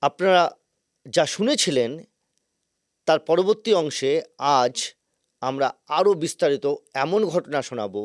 আপনারা যা শুনেছিলেন তার পরবর্তী অংশে আজ আমরা আরও বিস্তারিত এমন ঘটনা শোনাবো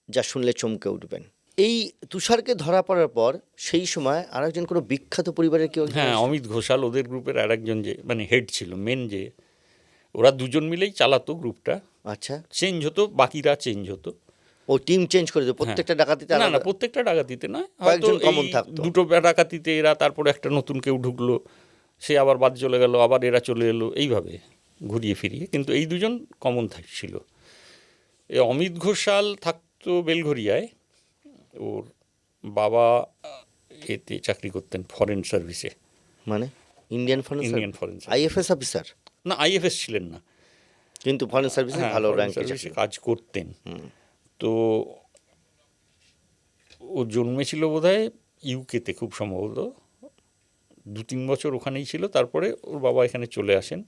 যা শুনলে চমকে উঠবেন। এই তুষারকে ধরা পড়ার পর সেই সময় আরেকজন কোনো বিখ্যাত পরিবারের কেউ একজন হ্যাঁ, এসেছিল? অমিত ঘোষাল ওদের গ্রুপের আরেকজন যে মানে হেড ছিল, মেন যে ওরা দুজন মিলেই চালাতো গ্রুপটা। আচ্ছা, চেঞ্জ হতো, বাকিরা চেঞ্জ হতো। ও টিম চেঞ্জ করে দিত, হ্যাঁ, প্রত্যেকটা ডাকাতিতে না না, আলাদা প্রত্যেকটা ডাকাতিতে নয়, হয়তো কয়েকজন এই কমন থাকতো। দুটো ডাকাতিতে এরা, তারপরে একটা নতুন কেউ ঢুকলো, সে আবার বাদ চলে গেল, আবার এরা চলে এলো, এইভাবে ঘুরিয়ে ফিরিয়ে। কিন্তু এই দুজন কমন থাকছিল। এই অমিত ঘোষাল থাকতো বেলঘরিয়ায়। ওর বাবা এতে চাকরি করতেন, ফরেন সার্ভিসে। মানে Indian foreign Indian foreign service, IFS officer, না আইএফএস ছিলেন না, কিন্তু ফরেন সার্ভিসে হ্যাঁ ভালো ফরেন র্যাঙ্কে সার্ভিসে চাকরি। কাজ করতেন। তো ও জন্মেছিল বোধহয় ইউকেতে, খুব সম্ভবত 2-3 বছর ওখানেই ছিল। তারপরে ওর বাবা এখানে চলে আসেন।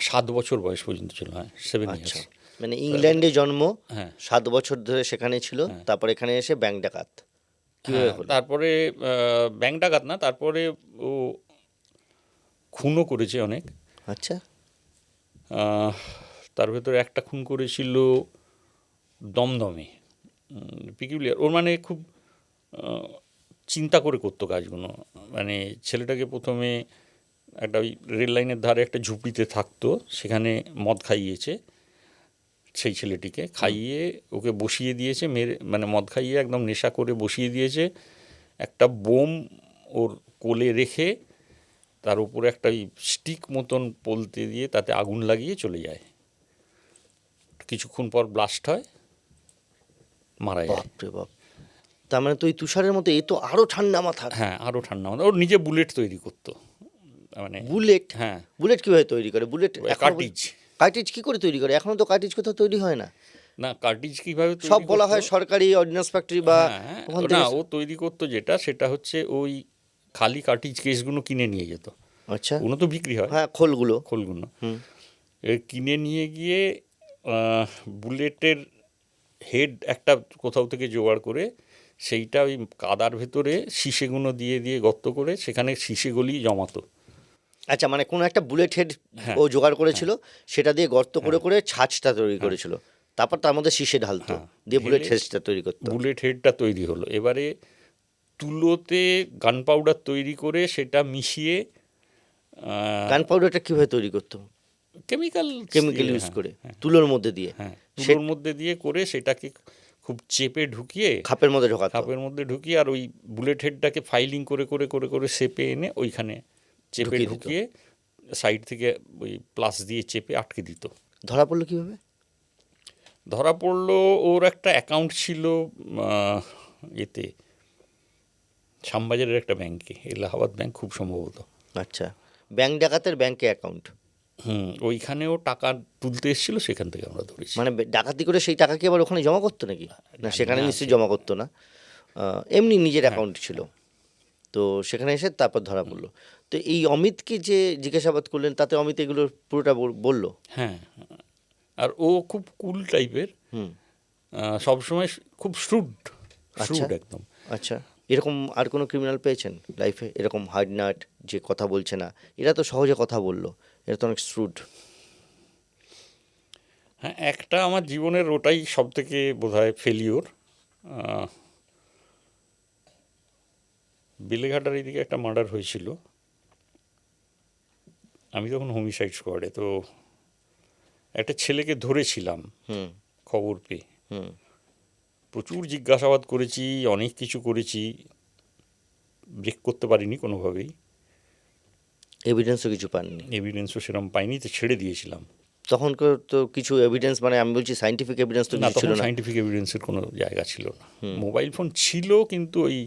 7 বছর বয়স পর্যন্ত ছিল, হ্যাঁ 7 আচ্ছা, ইয়ার্স। মানে ইংল্যান্ডে জন্ম, হ্যাঁ 7 বছর ধরে সেখানে ছিল, তারপর এখানে এসে ব্যাংক ডাকাত কিভাবে হ্যাঁ, হলো? তারপরে ব্যাংক ডাকাত না, তারপরে ও খুনও করেছে অনেক। আচ্ছা, তার ভেতরে একটা খুন করেছিল দমদমে, পিকিউলিয়ার। ওর মানে খুব চিন্তা করে করতো কাজগুলো। মানে ছেলেটাকে প্রথমে একটা ওই রেল লাইনের ধারে একটা ঝুপড়িতে থাকতো, সেখানে মদ খাইয়েছে সেই ছেলেটিকে, খাইয়ে ওকে বসিয়ে দিয়েছে, মেরে মানে মদ খাইয়ে একদম নেশা করে বসিয়ে দিয়েছে। একটা বোম ওর কোলে রেখে তার উপরে একটা ওই স্টিক মতন পলতে দিয়ে তাতে আগুন লাগিয়ে চলে যায়। কিছুক্ষণ পর ব্লাস্ট হয়, মারা যায়। বাপরে বাপ! তার মানে তো এই তুষারের মতো এ তো আরো ঠান্ডা মাথার। হ্যাঁ, আরও ঠান্ডা মাথা। ওর নিজে বুলেট তৈরি করতো, মানে বুলেট? হ্যাঁ, বুলেট কিভাবে তৈরি করে? বুলেট এখনো কার্টিজ। কার্টিজ কি করে তৈরি করে? এখনো তো কার্টিজ কোথাও তৈরি হয় না। না, কার্টিজ কীভাবে সব তৈরি বলা করতো? হয় সরকারি অর্ডিন্যান্স ফ্যাক্টরি বা হ্যাঁ, ওখান না থেকে। ও তৈরি করতো যেটা, সেটা হচ্ছে ওই খালি কার্টিজ কেসগুলো কিনে নিয়ে যেত। আচ্ছা, ওগুলো তো বিক্রি হয়, হ্যাঁ, খোলগুলো। খোলগুলো। হুম। কিনে নিয়ে গিয়ে বুলেটের হেড একটা কোথাও থেকে জোগাড় করে সেইটা ওই কাদার ভেতরে শিশেগুলো দিয়ে দিয়ে গর্ত করে সেখানে শিশেগুলি জমাতো। আচ্ছা, মানে কোনো একটা বুলেট হেড হ্যাঁ ও জোগাড় করেছিল, সেটা দিয়ে গর্ত করে হ্যাঁ করে ছাঁচটা তৈরি করেছিল। তারপর তার মধ্যে সীসে ঢালতো, হ্যাঁ, দিয়ে বুলেট ঢেলে হেডটা তৈরি করতো। বুলেট হেডটা তৈরি হলো। এবারে তুলোতে গান পাউডার তৈরি করে সেটা মিশিয়ে গান পাউডারটা কিভাবে তৈরি করতো? কেমিক্যাল কেমিক্যাল দিয়ে, ইউজ হ্যাঁ করে হ্যাঁ তুলোর মধ্যে দিয়ে। হ্যাঁ, সে তুলোর মধ্যে দিয়ে করে সেটাকে খুব চেপে ঢুকিয়ে, খাপের মধ্যে ঢোকাতো। খাপের মধ্যে ঢুকিয়ে, আর ওই বুলেট হেডটাকে ফাইলিং করে করে করে করে শেপে এনে ওইখানে চেপে ঢুকিয়ে দিত। ঢুকিয়ে সাইড থেকে ওই প্লাস দিয়ে চেপে আটকে দিত। ধরা পড়লো কিভাবে? ধরা পড়লো, ওর একটা অ্যাকাউন্ট ছিল এতে শ্যামবাজারের একটা ব্যাংকে, এলাহাবাদ ব্যাংক খুব সম্ভবত। আচ্ছা, ব্যাংক ডাকাতের ব্যাংকে অ্যাকাউন্ট। ওইখানেও টাকা তুলতে এসেছিল, সেখান থেকে আমরা ধরেছি। মানে ডাকাতি করে সেই টাকা কি আবার ওখানে জমা করতো নাকি? না, জানি সেখানে না, নিশ্চয়ই জমা করতো না। এমনি নিজের হ্যাঁ অ্যাকাউন্ট ছিল। তো সেখানে এসে তারপর ধরা পড়লো। তো এই অমিতকে যে জিজ্ঞাসাবাদ করলেন, তাতে অমিত এগুলোর পুরোটা বললো? হ্যাঁ, আর ও খুব কুল টাইপের, হুম। সবসময় খুব শ্রুড, আচ্ছা, শ্রুড একদম। আচ্ছা। এরকম আর কোনো ক্রিমিনাল পেয়েছেন লাইফে, এরকম হার্ড নাট যে কথা বলছে না? এরা তো সহজে কথা বললো, এরা তো অনেক শ্রুড। হ্যাঁ, একটা আমার জীবনের ওটাই সব থেকে বোধহয় ফেলিওর। বেলেঘাটার এইদিকে একটা মার্ডার হয়েছিল, আমি তখন হোমিসাইড স্কোয়াডে। তো একটা ছেলেকে ধরেছিলাম হুম। খবর পেয়ে। হুম। প্রচুর জিজ্ঞাসাবাদ করেছি, অনেক কিছু করেছি, ব্রেক করতে পারিনি কোনোভাবেই। এভিডেন্সও কিছু পাননি? এভিডেন্সও সেরকম পাইনি, তো ছেড়ে দিয়েছিলাম। তখনকার তো কিছু এভিডেন্স, মানে আমি বলছি সাইন্টিফিক এভিডেন্স তো না, কিছু ছিল তখন না। সাইন্টিফিক এভিডেন্সের কোনো জায়গা ছিল না। মোবাইল ফোন ছিল, কিন্তু ওই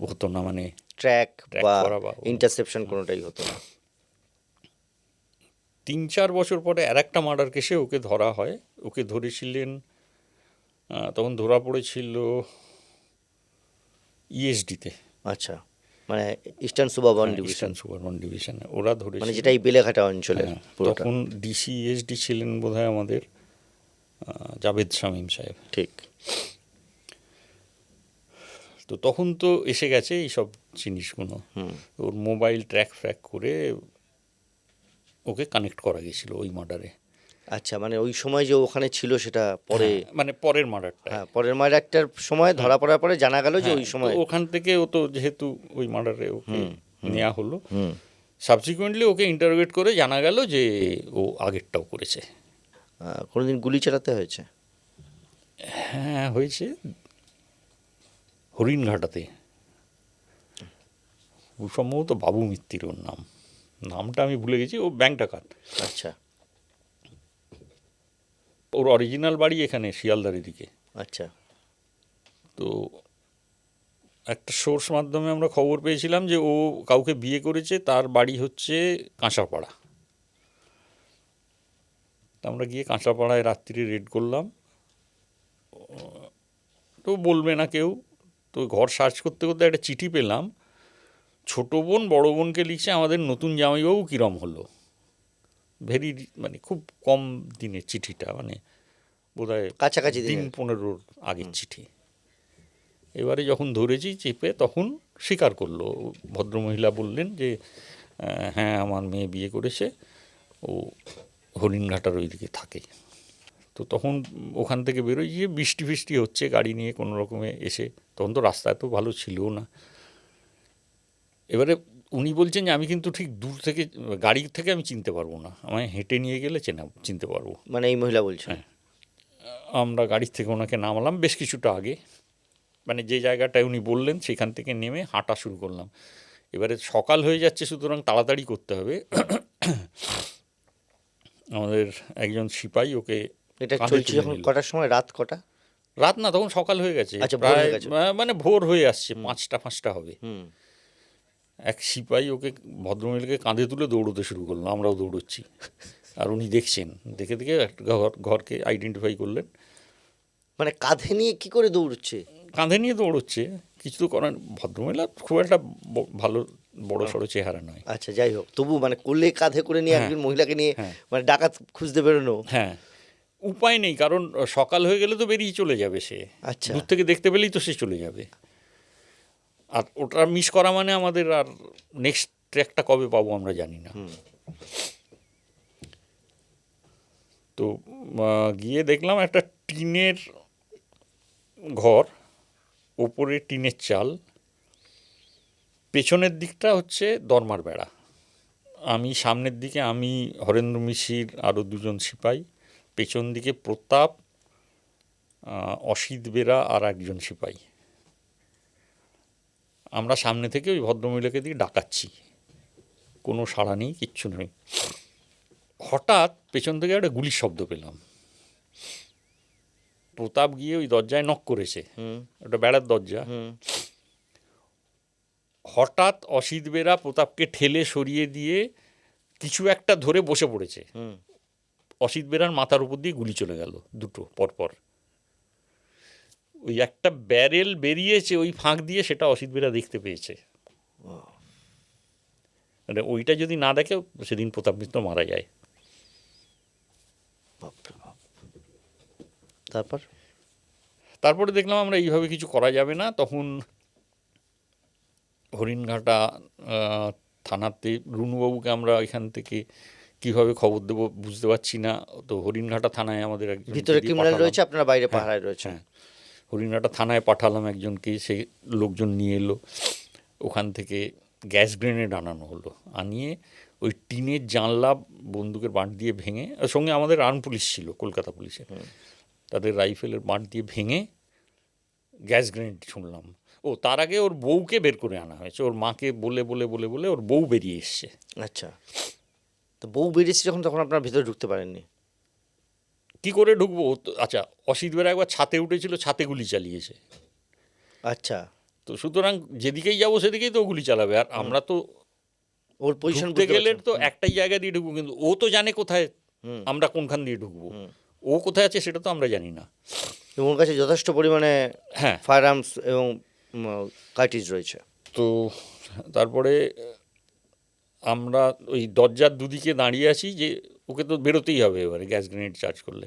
হতো না, মানে ট্র্যাক ট্র্যাক বা করা বা ইন্টারসেপশন কোনোটাই হতো না। 3-4 বছর পরে আর একটা মার্ডার কেসে ওকে ধরা হয়। ওকে ধরেছিলেন, তখন ধরা পড়েছিল ইএসডিতে, আচ্ছা, মানে ইস্টার্ন সুবারবন ডিভিশন, ইস্টার্ন সুপারবন ডিভিশনে ওরা মানে ধরেছিল। যেটা এই বেলেঘাটা অঞ্চলের হ্যাঁ, পুরোটা। তখন ডিসি ইএসডি ছিলেন বোধহয় আমাদের জাভেদ শামীম সাহেব। ঠিক। তো তখন তো এসে গেছে এইসব জিনিসগুলো, ওর মোবাইল ট্র্যাক ফ্র্যাক করে ওকে কানেক্ট করা গেছিলো ওই মার্ডারে। আচ্ছা, মানে ওই সময় যে ওখানে ছিল সেটা পরে, মানে পরের মার্ডারটা। হ্যাঁ, পরের মার্ডারটার সময় ধরা পড়ার পরে জানা গেল যে ওই সময় ওখান থেকে ও তো যেহেতু ওই মার্ডারে ওকে নেওয়া হলো, হুম সাবসিকুয়েন্টলি ওকে ইন্টারোগেট করে জানা গেল যে ও আগেরটাও করেছে। কোনোদিন গুলি চালাতে হয়েছে? হ্যাঁ হয়েছে, হরিণঘাটাতে। সম্ভবত বাবু মিত্তির ওর নামটা আমি ভুলে গেছি। ও ব্যাংক ডাকাত। আচ্ছা ওর অরিজিনাল বাড়ি এখানে শিয়ালদার দিকে। আচ্ছা। তো একটা সোর্স মাধ্যমে আমরা খবর পেয়েছিলাম যে ও কাউকে বিয়ে করেছে, তার বাড়ি হচ্ছে কাঁচাপাড়া। তা আমরা গিয়ে কাঁচাপাড়ায় রাত্রি রেড করলাম। তো বলবে না কেউ, তো ঘর সার্চ করতে করতে একটা চিঠি পেলাম। ছোট বোন বড় বোনকে লিখছে, আমাদের নতুন জামাইবাবু কিরম হলো। ভেরি মানে খুব কম দিনের চিঠিটা, মানে বোধহয় কাছাকাছি দিন দিনের। 15 আগের চিঠি। এবারে যখন ধরেছি চেপে, তখন স্বীকার করলো ভদ্রমহিলা, বললেন যে হ্যাঁ আমার মেয়ে বিয়ে করেছে, ও হরিণঘাটার ওই দিকে থাকে। তো তখন ওখান থেকে বেরোই, যে বৃষ্টি ফিষ্টি হচ্ছে, গাড়ি নিয়ে কোনো রকমে এসে, তখন তো রাস্তা এত ভালো ছিল না। এবারে উনি বলছেন যে আমি কিন্তু ঠিক দূর থেকে, গাড়ি থেকে আমি চিনতে পারবো না, আমায় হেঁটে নিয়ে গেলে চিনতে পারবো। মানে এই মহিলা বলছেন? হ্যাঁ। আমরা গাড়ির থেকে ওনাকে নামালাম বেশ কিছুটা আগে, মানে যে জায়গাটায় উনি বললেন সেখান থেকে নেমে হাঁটা শুরু করলাম। এবারে সকাল হয়ে যাচ্ছে, সুতরাং তাড়াতাড়ি করতে হবে। আমাদের একজন সিপাই ওকে এটা কাঁধে চলছে তুলে যখন নিল। কটার সময়? রাত কটা? রাত না, তখন সকাল হয়ে গেছে। আচ্ছা, ভোর হয়ে প্রায় গেছে। মানে ভোর হয়ে আসছে, 5টা হবে। হুম। এক সিপাই ওকে, ভদ্রমহিলাকে কাঁধে তুলে দৌড়তে শুরু করলো, আমরাও দৌড়চ্ছি। আর উনি দেখছেন, দেখে দেখে একটা ঘরকে আইডেন্টিফাই করলেন। মানে কাঁধে নিয়ে কি করে দৌড়চ্ছে? কাঁধে নিয়ে দৌড়চ্ছে, কিছু তো করার। ভদ্রমহিলা খুব একটা ভালো বড় সড়ো চেহারা নয়। আচ্ছা, যাই হোক, তবু মানে কোলে কাঁধে করে নিয়ে হ্যাঁ, একজন মহিলাকে নিয়ে হ্যাঁ। মানে ডাকাত খুঁজতে বেরোনো। হ্যাঁ, উপায় নেই, কারণ সকাল হয়ে গেলে তো বেরিয়ে চলে যাবে সে। আচ্ছা। দূর থেকে দেখতে পেলেই তো সে চলে যাবে। আর ওটা মিস করা মানে আমাদের আর নেক্সট ট্র্যাকটা কবে পাবো আমরা জানি না। তো গিয়ে দেখলাম একটা টিনের ঘর, ওপরে টিনের চাল, পেছনের দিকটা হচ্ছে দরমার বেড়া। আমি সামনের দিকে, আমি হরেন্দ্র মিশির আরও 2জন সিপাই, পেছন দিকে প্রতাপ, অসিত বেরা আর একজন সিপাই। আমরা সামনে থেকে ওই ভদ্রমহিলাকে দিয়ে ডাকাচ্ছি, কোনো সাড়া নেই, কিচ্ছু নেই। হঠাৎ পেছন থেকে একটা গুলির শব্দ পেলাম। প্রতাপ গিয়ে ওই দরজায় নক করেছে, ওটা বেড়ার দরজা। হঠাৎ অসিত বেরা প্রতাপকে ঠেলে সরিয়ে দিয়ে কিছু একটা ধরে বসে পড়েছে। অসিত বেরার মাথার উপর দিয়ে গুলি চলে গেল, দুটো পরপর। ওই একটা ব্যারেল বেরিয়েছে ওই ফাঁক দিয়ে, সেটা অসিত বেরা দেখতে পেয়েছে। মানে ওইটা যদি না দেখে, সেদিন প্রতাপ মিত্র মারা যায়। তারপরে দেখলাম আমরা এইভাবে কিছু করা যাবে না। তখন হরিণঘাটা থানাতে রুনুবাবুকে আমরা এখান থেকে কিভাবে খবর দেবো বুঝতে পারছি না। তো হরিণঘাটা থানায় আমাদের একজন ভিতরে ক্রিমিনাল রয়েছে, আপনারা বাইরে পাহারায় রয়েছে। হ্যাঁ, হরিণঘাটা থানায় পাঠালাম একজনকে, সেই লোকজন নিয়ে এলো। ওখান থেকে গ্যাস গ্রেনেড আনানো হলো, আনিয়ে ওই টিনের জানলা বন্দুকের বাঁট দিয়ে ভেঙে, সঙ্গে আমাদের আর্ম পুলিশ ছিল, কলকাতা পুলিশের, তাদের রাইফেলের বাঁট দিয়ে ভেঙে গ্যাস গ্রেনেড ছুঁড়লাম। ও তার আগে ওর বউকে বের করে আনা হয়েছে, ওর মাকে বলে বলে বলে বলে ওর বউ বেরিয়ে এসছে। আচ্ছা, তো বউ বেরিয়েছে যখন, তখন আপনার ভিতরে ঢুকতে পারেননি? কি করে ঢুকবো? আচ্ছা, অসিত বেরা একবার ছাতে উঠেছিল, ছাতে গুলি চালিয়েছে। আচ্ছা, তো সুতরাং যেদিকেই যাবো সেদিকেই তো গুলি চালাবে। আর আমরা তো ওর পজিশন ঢুকতে গেলে তো একটাই জায়গা দিয়ে ঢুকবো, কিন্তু ও তো জানে কোথায় আমরা কোনখান দিয়ে ঢুকবো। ও কোথায় আছে সেটা তো আমরা জানি না। ওর কাছে যথেষ্ট পরিমাণে হ্যাঁ, ফায়ার আর্মস এবং কার্টিজ রয়েছে। তো তারপরে আমরা ওই দরজার দুদিকে দাঁড়িয়ে আছি, যে ওকে তো বেরোতেই হবে এবারে গ্যাস গ্রেনেড চার্জ করলে।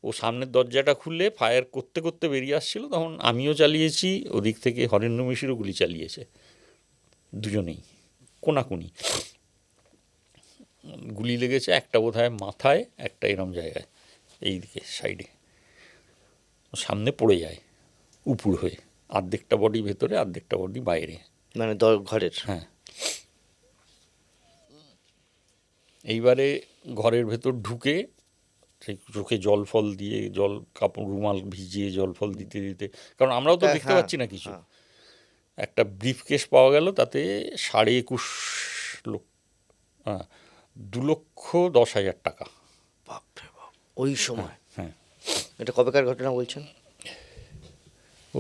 ও সামনের দরজাটা খুলে ফায়ার করতে করতে বেরিয়ে আসছিল, তখন আমিও চালিয়েছি, ওদিক থেকে হরেন্দ্র মিশিরও গুলি চালিয়েছে, দুজনেই কোনাকুনি গুলি লেগেছে, একটা বোধহয় মাথায়, একটা এরম জায়গায় এই দিকে সাইডে, সামনে পড়ে যায় উপুর হয়ে, অর্ধেকটা বডি ভেতরে অর্ধেকটা বডি বাইরে, মানে ঘরের। হ্যাঁ। এইবারে ঘরের ভেতর ঢুকে সেই চোখে জল ফল দিয়ে, জল কাপড় রুমাল ভিজিয়ে জল ফল দিতে দিতে, কারণ আমরাও তো দেখতে পাচ্ছি না কিছু, একটা ব্রিফকেস পাওয়া গেল, তাতে 21.5 লক্ষ, 2,10,000 টাকা। বাপরে বাপ, ওই সময়? হ্যাঁ। এটা কবেকার ঘটনা বলছেন?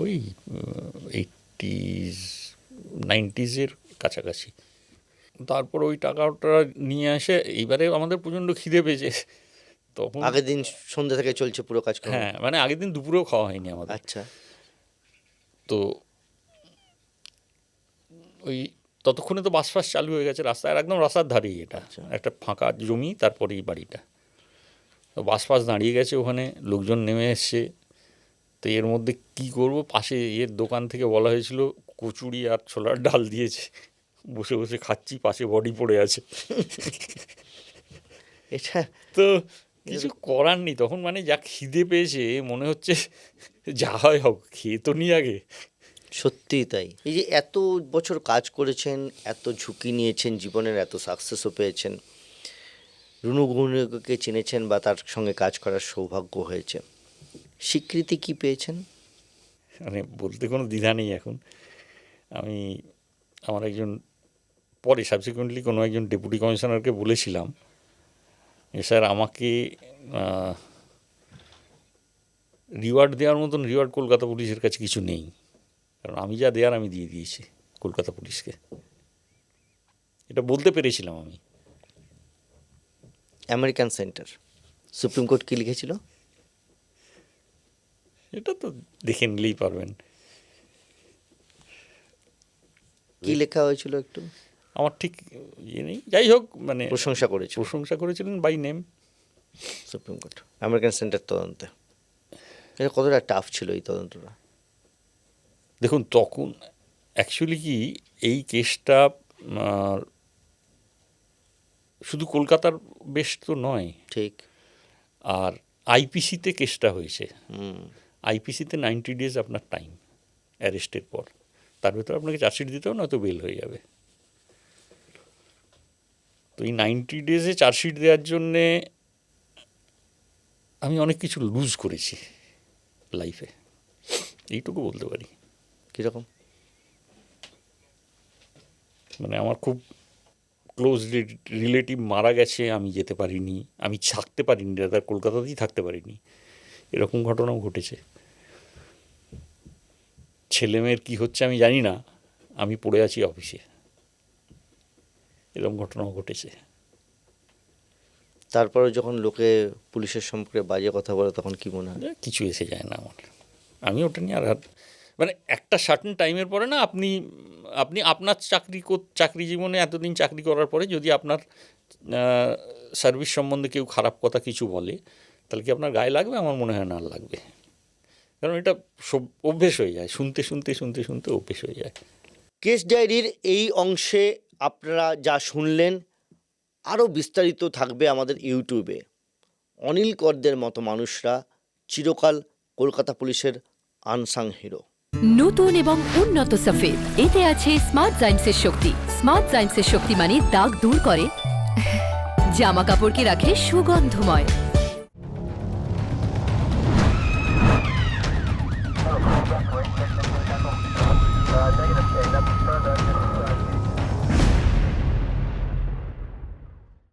ওই 80s 90s কাছাকাছি। তারপর ওই টাকাটা নিয়ে আসে, এইবারে আমাদের প্রচণ্ড খিদে পেয়েছে তখন। আগের দিন সন্ধ্যা থেকে চলছে পুরো কাজ? হ্যাঁ, মানে আগের দিন দুপুরেও খাওয়া হয়নি আমাদের। আচ্ছা। তো ওই ততক্ষণে তো বাস ফাস চালু হয়ে গেছে, রাস্তায় একদম রাস্তার ধারেই, এটা একটা ফাঁকা জমি, তারপরেই বাড়িটা। তো বাস ফাস দাঁড়িয়ে গেছে ওখানে, লোকজন নেমে এসছে। তো এর মধ্যে কি করব, পাশে এর দোকান থেকে বলা হয়েছিল কচুরি আর ছোলার ডাল দিয়েছে, বসে বসে খাচ্ছি, পাশে বডি পড়ে আছে। এটা তো কিছু করার নেই তখন, মানে যা খিদে পেয়েছে মনে হচ্ছে যা হয় হোক, খেয়ে তো নি আগে। সত্যিই তাই। এই যে এত বছর কাজ করেছেন, এত ঝুঁকি নিয়েছেন, জীবনের এত সাকসেসও পেয়েছেন, রুনু গুহনুকে চিনেছেন বা তার সঙ্গে কাজ করার সৌভাগ্য হয়েছে, স্বীকৃতি কি পেয়েছেন? মানে বলতে কোনো দ্বিধা নেই এখন। আমি আমার একজন পরে সাবসিকুয়েন্টলি কোনো একজন ডেপুটি কমিশনারকে বলেছিলাম, স্যার আমাকে রিওয়ার্ড দেওয়ার মতন রিওয়ার্ড কলকাতা পুলিশের কাছে কিছু নেই, কারণ আমি যা দেওয়ার আমি দিয়ে দিয়েছি কলকাতা পুলিশকে। এটা বলতে পেরেছিলাম আমি। আমেরিকান সেন্টার, সুপ্রিম কোর্ট কী লিখেছিল? এটা তো দেখে নিলেই পারবেন কি লেখা হয়েছিল একটু। আমার ঠিক ইয়ে নেই, যাই হোক, মানে প্রশংসা করেছে, প্রশংসা করেছিলেন by name supreme court American centre তদন্তে। এটা কতটা টাফ ছিল এই তদন্তটা? দেখুন তখন অ্যাকচুয়ালি কি, এই কেসটা শুধু কলকাতার বেশ তো নয়, ঠিক। আর আইপিসিতে কেসটা হয়েছে। আইপিসিতে 90 days আপনার টাইম অ্যারেস্টের পর, তার ভেতরে আপনাকে চার্জশিট দিতে হবে, নয়তো বেল হয়ে যাবে। তো এই 90 days চার্জশিট দেওয়ার জন্যে আমি অনেক কিছু লুজ করেছি লাইফে, এইটুকু বলতে পারি। কীরকম? মানে আমার খুব ক্লোজ রিলেটিভ মারা গেছে, আমি যেতে পারিনি, আমি থাকতে পারিনি, দাদা কলকাতাতেই থাকতে পারিনি, এরকম ঘটনাও ঘটেছে। ছেলেমেয়ের কী হচ্ছে আমি জানি না, আমি পড়ে আছি অফিসে, এরকম ঘটনাও ঘটেছে। তারপরে যখন লোকে পুলিশের সম্পর্কে বাজে কথা বলে তখন কি মনে হয়? কিছু এসে যায় না আমার, আমি ওটা নিয়ে আর মানে একটা সার্টেন টাইমের পরে না, আপনি আপনার চাকরি জীবনে এতদিন চাকরি করার পরে যদি আপনার সার্ভিস সম্বন্ধে কেউ খারাপ কথা কিছু বলে, তাহলে কি আপনার গায়ে লাগবে? আমার মনে হয় না লাগবে, কারণ এটা সব অভ্যেস হয়ে যায়, শুনতে শুনতে শুনতে শুনতে অভ্যেস হয়ে যায়। কেস ডায়েরির এই অংশে আপনারা যা শুনলেন আরও বিস্তারিত থাকবে আমাদের ইউটিউবে। অনিল করদের মতো মানুষরা চিরকাল কলকাতা পুলিশের আনসাং হিরো। নতুন এবং উন্নত সফেদ, এতে আছে স্মার্ট জাইমসের শক্তি। স্মার্ট জাইমসের শক্তি মানে দাগ দূর করে, জামা কাপড়কে রাখে সুগন্ধময়।